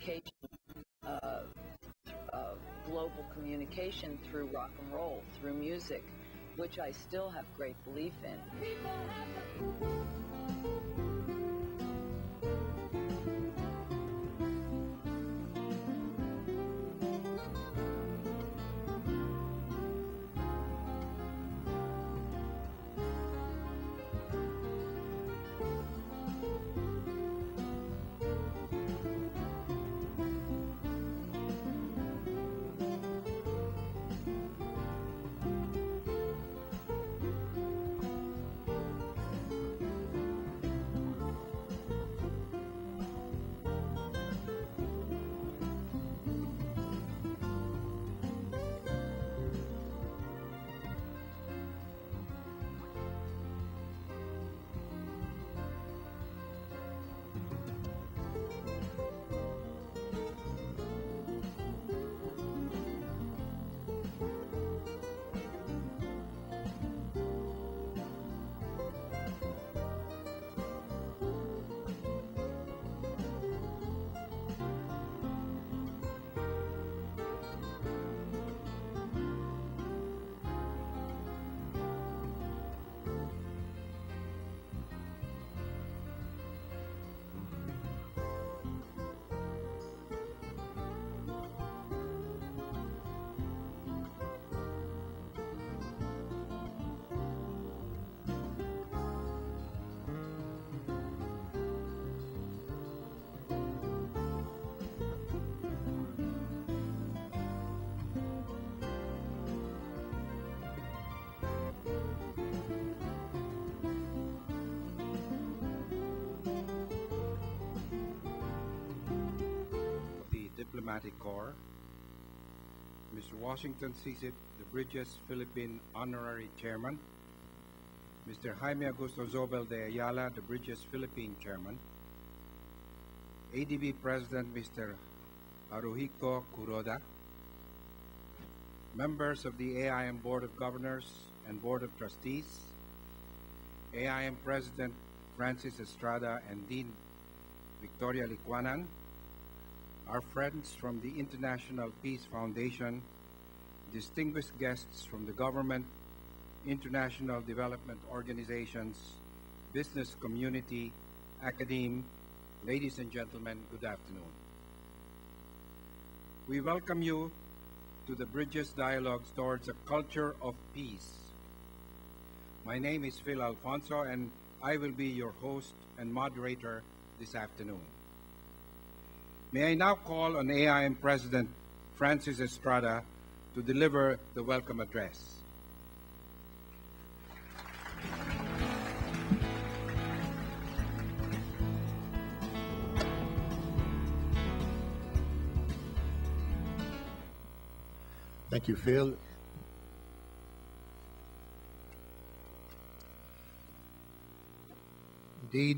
communication, global communication through rock and roll, through music, which I still have great belief in. Diplomatic Corps, Mr. Washington Sisit, the Bridges Philippine Honorary Chairman, Mr. Jaime Augusto Zobel de Ayala, the Bridges Philippine Chairman, ADB President Mr. Haruhiko Kuroda, members of the AIM Board of Governors and Board of Trustees, AIM President Francis Estrada and Dean Victoria Licuanan, our friends from the International Peace Foundation, distinguished guests from the government, international development organizations, business community, academe, ladies and gentlemen, good afternoon. We welcome you to the Bridges Dialogues Towards a Culture of Peace. My name is Phil Alfonso, and I will be your host and moderator this afternoon. May I now call on AIM President Francis Estrada to deliver the welcome address. Thank you, Phil. Indeed,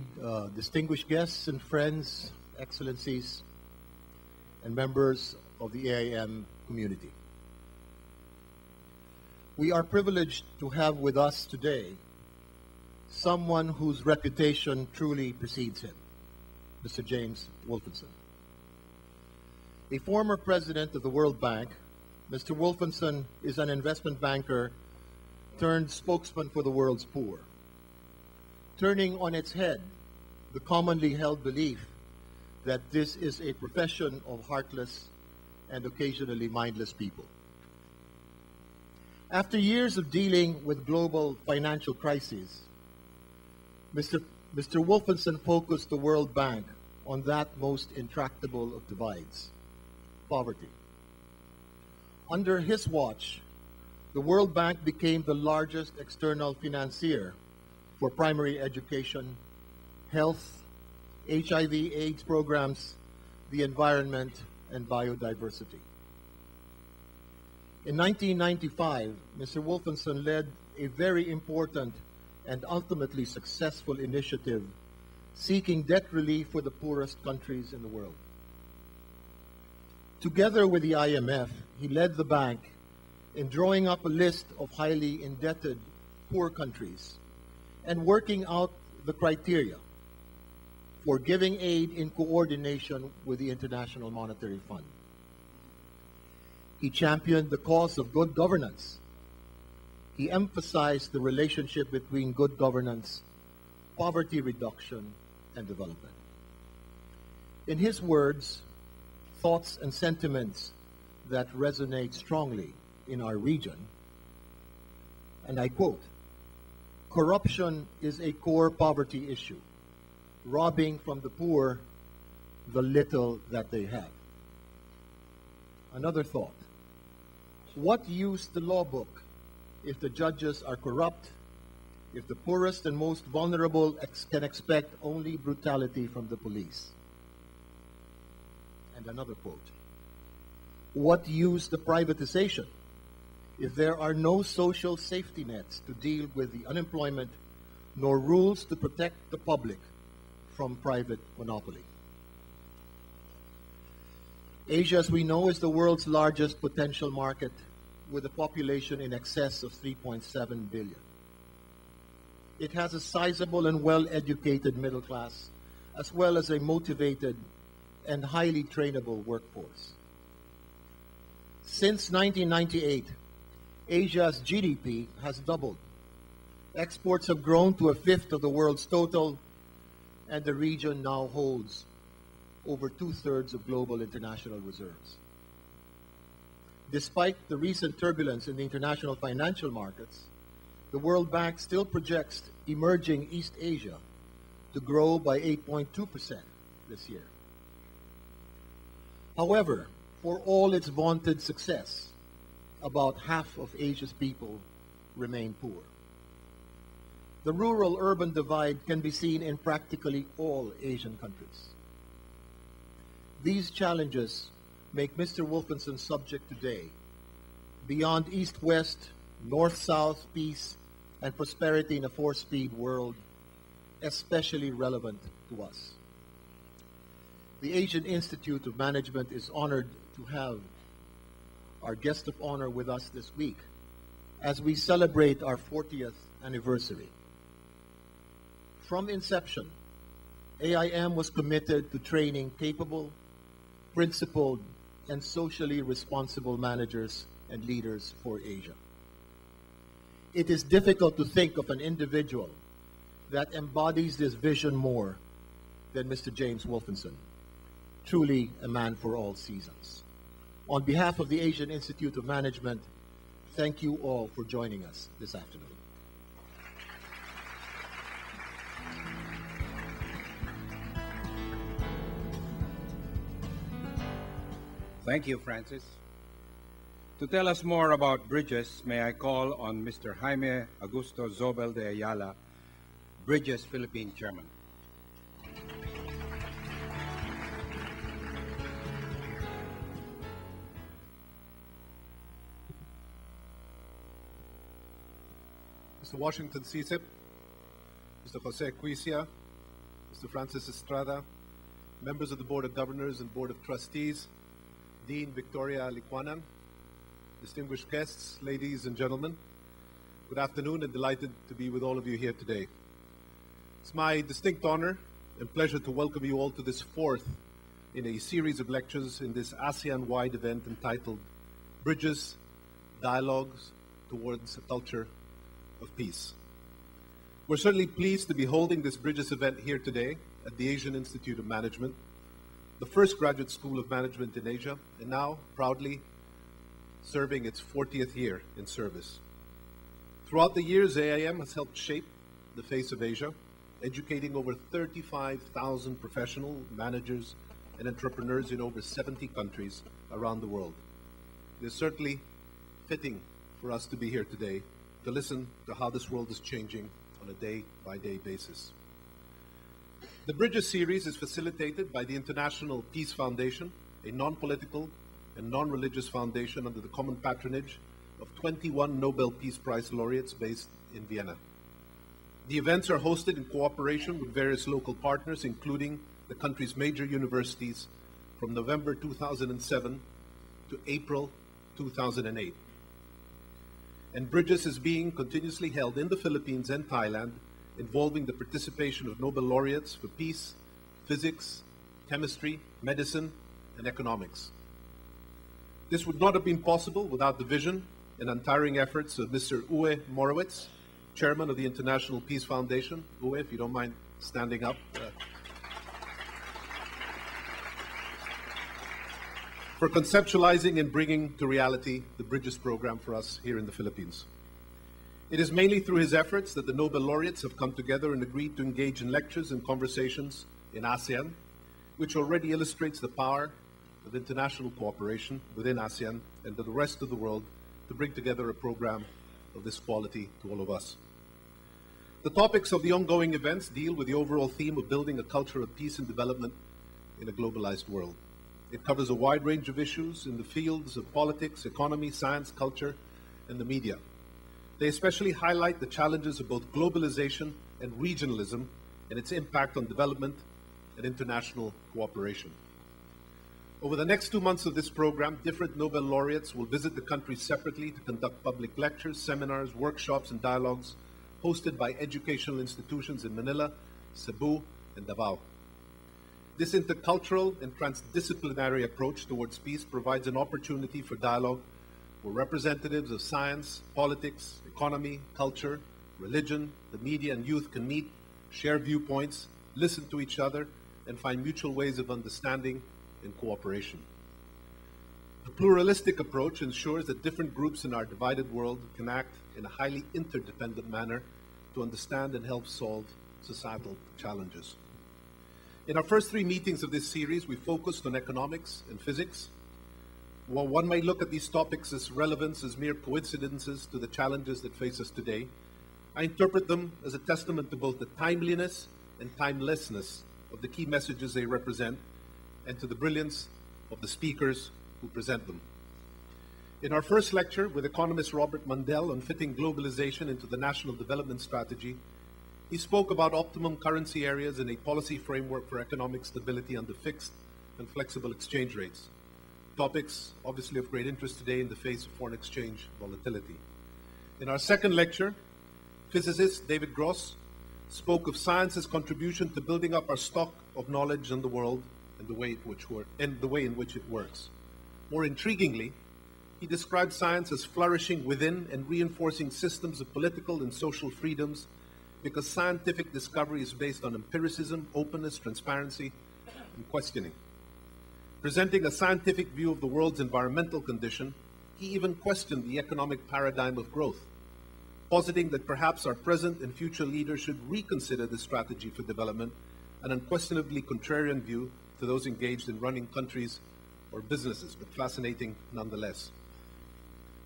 distinguished guests and friends, excellencies, and members of the AIM community. We are privileged to have with us today someone whose reputation truly precedes him, Mr. James Wolfensohn. A former president of the World Bank, Mr. Wolfensohn is an investment banker turned spokesman for the world's poor, turning on its head the commonly held belief that this is a profession of heartless and occasionally mindless people. After years of dealing with global financial crises, Mr. Wolfensohn focused the World Bank on that most intractable of divides, poverty. Under his watch, the World Bank became the largest external financier for primary education, health, HIV/AIDS programs, the environment, and biodiversity. In 1995, Mr. Wolfensohn led a very important and ultimately successful initiative seeking debt relief for the poorest countries in the world. Together with the IMF, he led the bank in drawing up a list of highly indebted poor countries and working out the criteria for giving aid in coordination with the International Monetary Fund. He championed the cause of good governance. He emphasized the relationship between good governance, poverty reduction, and development. In his words, thoughts and sentiments that resonate strongly in our region, and I quote, "Corruption is a core poverty issue, robbing from the poor the little that they have." Another thought, what use the law book if the judges are corrupt, if the poorest and most vulnerable can expect only brutality from the police? And another quote, what use the privatization if there are no social safety nets to deal with the unemployment, nor rules to protect the public from private monopoly? Asia, as we know, is the world's largest potential market, with a population in excess of 3.7 billion. It has a sizable and well-educated middle class, as well as a motivated and highly trainable workforce. Since 1998, Asia's GDP has doubled. Exports have grown to a fifth of the world's total, and the region now holds over 2/3 of global international reserves. Despite the recent turbulence in the international financial markets, the World Bank still projects emerging East Asia to grow by 8.2% this year. However, for all its vaunted success, about half of Asia's people remain poor. The rural-urban divide can be seen in practically all Asian countries. These challenges make Mr. Wolfenson's subject today, beyond East-West, North-South peace and prosperity in a four-speed world, especially relevant to us. The Asian Institute of Management is honored to have our guest of honor with us this week as we celebrate our 40th anniversary. From inception, AIM was committed to training capable, principled, and socially responsible managers and leaders for Asia. It is difficult to think of an individual that embodies this vision more than Mr. James Wolfensohn, truly a man for all seasons. On behalf of the Asian Institute of Management, thank you all for joining us this afternoon. Thank you, Francis. To tell us more about Bridges, may I call on Mr. Jaime Augusto Zobel de Ayala, Bridges Philippine Chairman. Mr. Washington CSIP, Mr. Jose Cuisia, Mr. Francis Estrada, members of the Board of Governors and Board of Trustees, Dean Victoria Liquanan, distinguished guests, ladies and gentlemen, good afternoon and delighted to be with all of you here today. It's my distinct honor and pleasure to welcome you all to this fourth in a series of lectures in this ASEAN-wide event entitled Bridges, Dialogues Towards a Culture of Peace. We're certainly pleased to be holding this Bridges event here today at the Asian Institute of Management, the first graduate school of management in Asia, and now proudly serving its 40th year in service. Throughout the years, AIM has helped shape the face of Asia, educating over 35,000 professional managers and entrepreneurs in over 70 countries around the world. It is certainly fitting for us to be here today to listen to how this world is changing on a day-by-day basis. The Bridges series is facilitated by the International Peace Foundation, a non-political and non-religious foundation under the common patronage of 21 Nobel Peace Prize laureates based in Vienna. The events are hosted in cooperation with various local partners, including the country's major universities, from November 2007 to April 2008. And Bridges is being continuously held in the Philippines and Thailand, involving the participation of Nobel laureates for peace, physics, chemistry, medicine, and economics. This would not have been possible without the vision and untiring efforts of Mr. Uwe Morowitz, Chairman of the International Peace Foundation. Uwe, if you don't mind standing up. For conceptualizing and bringing to reality the Bridges program for us here in the Philippines. It is mainly through his efforts that the Nobel laureates have come together and agreed to engage in lectures and conversations in ASEAN, which already illustrates the power of international cooperation within ASEAN and to the rest of the world to bring together a program of this quality to all of us. The topics of the ongoing events deal with the overall theme of building a culture of peace and development in a globalized world. It covers a wide range of issues in the fields of politics, economy, science, culture, and the media. They especially highlight the challenges of both globalization and regionalism and its impact on development and international cooperation. Over the next 2 months of this program, different Nobel laureates will visit the country separately to conduct public lectures, seminars, workshops, and dialogues hosted by educational institutions in Manila, Cebu, and Davao. This intercultural and transdisciplinary approach towards peace provides an opportunity for dialogue where representatives of science, politics, economy, culture, religion, the media, and youth can meet, share viewpoints, listen to each other, and find mutual ways of understanding and cooperation. The pluralistic approach ensures that different groups in our divided world can act in a highly interdependent manner to understand and help solve societal challenges. In our first 3 meetings of this series, we focused on economics and physics. While one may look at these topics as relevance as mere coincidences to the challenges that face us today, I interpret them as a testament to both the timeliness and timelessness of the key messages they represent and to the brilliance of the speakers who present them. In our first lecture with economist Robert Mundell on fitting globalization into the National Development Strategy, he spoke about optimum currency areas and a policy framework for economic stability under fixed and flexible exchange rates. Topics obviously of great interest today in the face of foreign exchange volatility. In our second lecture, physicist David Gross spoke of science's contribution to building up our stock of knowledge in the world and the way in which it works. More intriguingly, he described science as flourishing within and reinforcing systems of political and social freedoms because scientific discovery is based on empiricism, openness, transparency, and questioning. Presenting a scientific view of the world's environmental condition, he even questioned the economic paradigm of growth, positing that perhaps our present and future leaders should reconsider the strategy for development, an unquestionably contrarian view to those engaged in running countries or businesses, but fascinating nonetheless.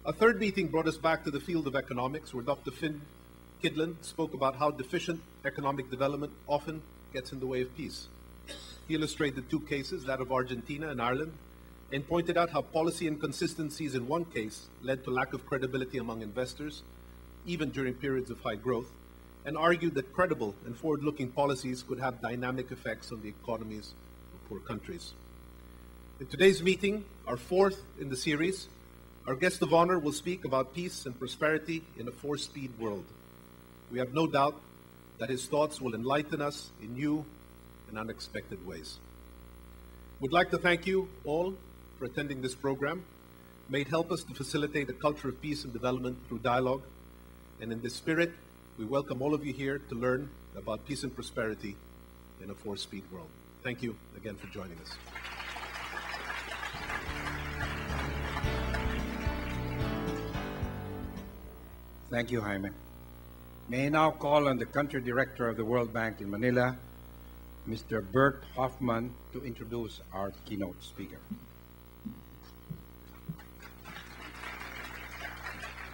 A third meeting brought us back to the field of economics, where Dr. Finn Kidlin spoke about how deficient economic development often gets in the way of peace. He illustrated 2 cases, that of Argentina and Ireland, and pointed out how policy inconsistencies in one case led to lack of credibility among investors, even during periods of high growth, and argued that credible and forward-looking policies could have dynamic effects on the economies of poor countries. In today's meeting, our 4th in the series, our guest of honor will speak about peace and prosperity in a 4-speed world. We have no doubt that his thoughts will enlighten us in new and unexpected ways. We'd like to thank you all for attending this program. May it help us to facilitate a culture of peace and development through dialogue. And in this spirit, we welcome all of you here to learn about peace and prosperity in a 4-speed world. Thank you again for joining us. Thank you, Jaime. May I now call on the Country Director of the World Bank in Manila, Mr. Bert Hoffman, to introduce our keynote speaker.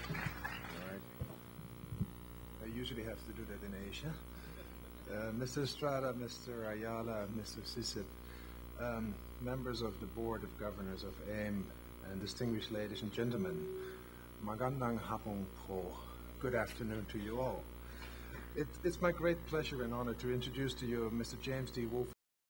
All right. I usually have to do that in Asia. Mr. Estrada, Mr. Ayala, Mr. Sisip, members of the Board of Governors of AIM, and distinguished ladies and gentlemen, magandang hapon po. Good afternoon to you all. It's my great pleasure and honor to introduce to you Mr. James D. Wolfensohn.